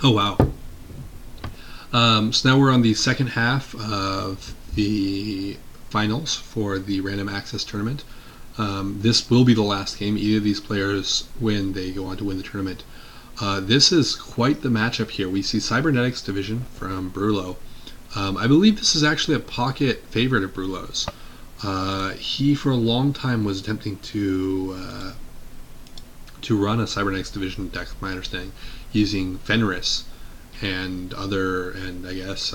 Oh, wow. So now we're on the second half of the finals for the random access tournament. This will be the last game. Either of these players win, they go on to win the tournament. This is quite the matchup here. We see Cybernetics Division from Brulo. I believe this is actually a pocket favorite of Brulo's. He, for a long time, was attempting to run a Cybernetics Division deck, my understanding, using Fenris and I guess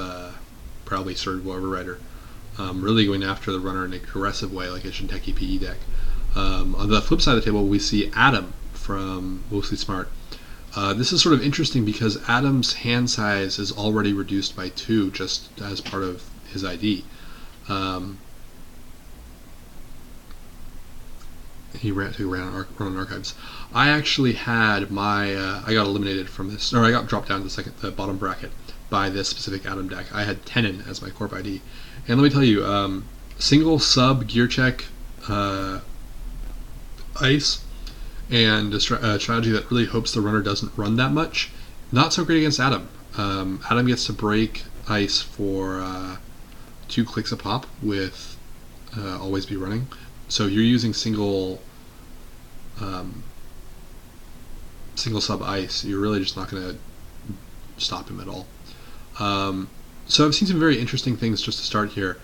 probably Surgical Overrider. Really going after the runner in an aggressive way, like a Shinteki PE deck. On the flip side of the table, we see Adam from Mostly Smart. This is sort of interesting because Adam's hand size is already reduced by 2 just as part of his ID. He ran on archives. I actually had my I got eliminated from this, or I got dropped down to the bottom bracket by this specific Adam deck. I had Tenon as my corp ID, and let me tell you, single sub gear check ice, and a strategy that really hopes the runner doesn't run that much. Not so great against Adam. Adam gets to break ice for 2 clicks a pop with always be running. So you're using single sub ice. You're really just not going to stop him at all. So I've seen some very interesting things just to start here.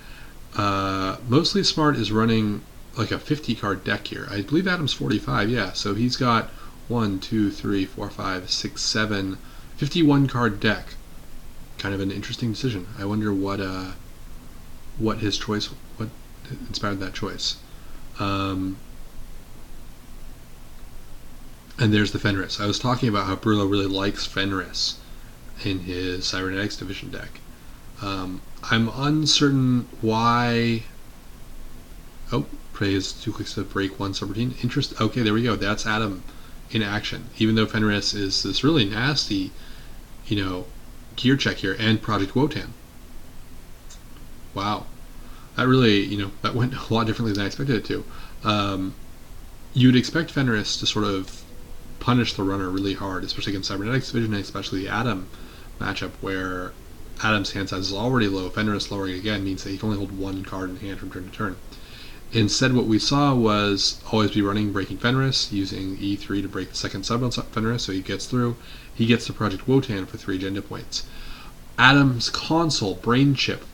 Mostly Smart is running like a 50 card deck here. I believe Adam's 45, yeah. So he's got 1, 2, 3, 4, 5, 6, 7, 51 card deck. Kind of an interesting decision. I wonder what his choice, what inspired that choice. And there's the Fenris. I was talking about how Brulo really likes Fenris in his Cybernetics Division deck. I'm uncertain why. Oh, praise 2 clicks to break 1 subroutine. Okay, there we go. That's Adam in action. Even though Fenris is this really nasty, gear check here, and Project Wotan. Wow. That really, that went a lot differently than I expected it to. You'd expect Fenris to sort of punish the runner really hard, especially against Cybernetics Division, and especially the Adam matchup, where Adam's hand size is already low. Fenris lowering again means that he can only hold 1 card in hand from turn to turn. Instead, what we saw was always be running, breaking Fenris, using E3 to break the second sub on Fenris, so he gets through. He gets to Project Wotan for 3 agenda points. Adam's console, Brain Chip,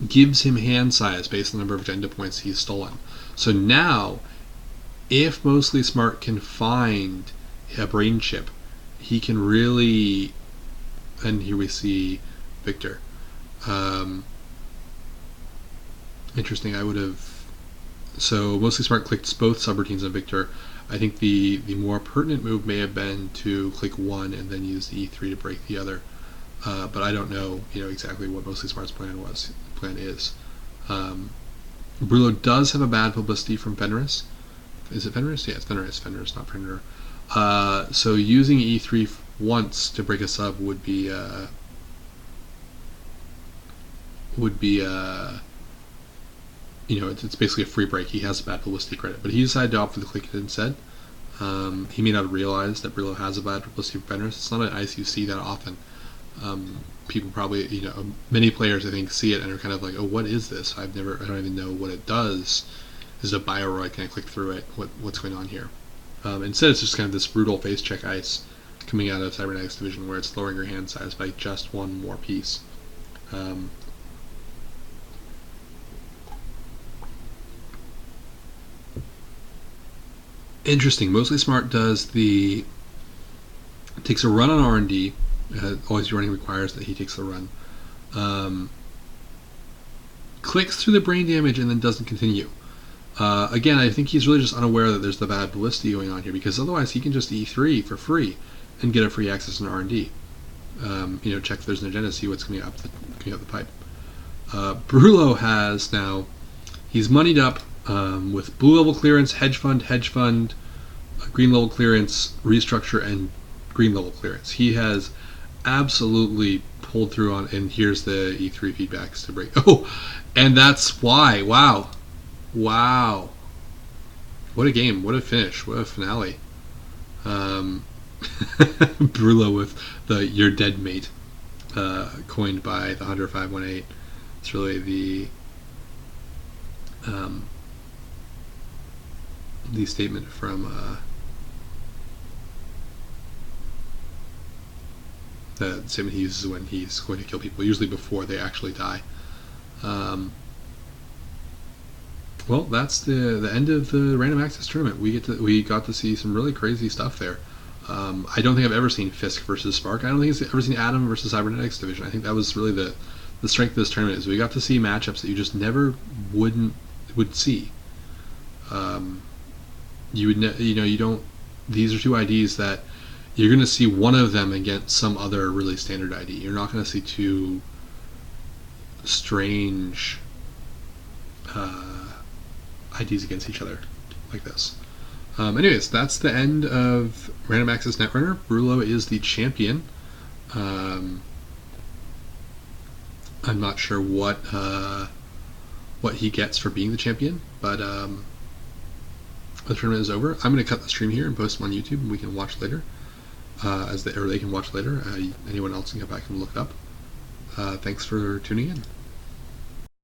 gives him hand size based on the number of agenda points he's stolen. So now, if Mostly Smart can find a Brain Chip, he can really, and here we see Victor. Interesting, so Mostly Smart clicked both subroutines on Victor. I think the more pertinent move may have been to click one and then use the E3 to break the other. But I don't know, exactly what Mostly Smart's plan is. Brulo does have a bad publicity from Fenris. Is it Fenris? Yeah, it's Fenris. Fenris, not Predator. So using E3 once to break a sub would be it's basically a free break. He has a bad publicity credit, but he decided to opt for the click it instead. He may not have realized that Brulo has a bad publicity for Fenris. It's not an ice you see that often. People probably, many players I think see it and are kind of like, oh, what is this? I don't even know what it does. Is it a Bioroid? Can I click through it? What's going on here? Instead, it's just kind of this brutal face check ice coming out of Cybernetics Division where it's lowering your hand size by just 1 more piece. Interesting. Mostly Smart takes a run on R&D. Always running requires that he takes the run. Clicks through the brain damage and then doesn't continue. Again, I think he's really just unaware that there's the bad ballisty going on here, because otherwise he can just E3 for free and get a free access in R&D. Check if there's an agenda, see what's coming up the pipe. Brulo has now, he's moneyed up with blue level clearance, hedge fund, green level clearance, restructure, and green level clearance. He has absolutely pulled through on, and here's the E3 feedbacks to break. Oh, and that's why. Wow. What a game. What a finish. What a finale. Brullo with the "You're dead, mate," coined by the Hunter 518. It's really the statement from the statement he uses when he's going to kill people, usually before they actually die. Well, that's the end of the random access tournament. We got to see some really crazy stuff there. I don't think I've ever seen Fisk versus Spark. I don't think I've ever seen Atom versus Cybernetics Division. I think that was really the strength of this tournament, is we got to see matchups that you just never would see. You would you don't. These are two IDs that you're going to see one of them against some other really standard ID. You're not going to see two strange IDs against each other like this. Anyways, that's the end of Random Access Netrunner. Brullo is the champion. I'm not sure what he gets for being the champion, but the tournament is over. I'm going to cut the stream here and post them on YouTube, and we can watch later. They can watch later. Anyone else can go back and look it up. Thanks for tuning in.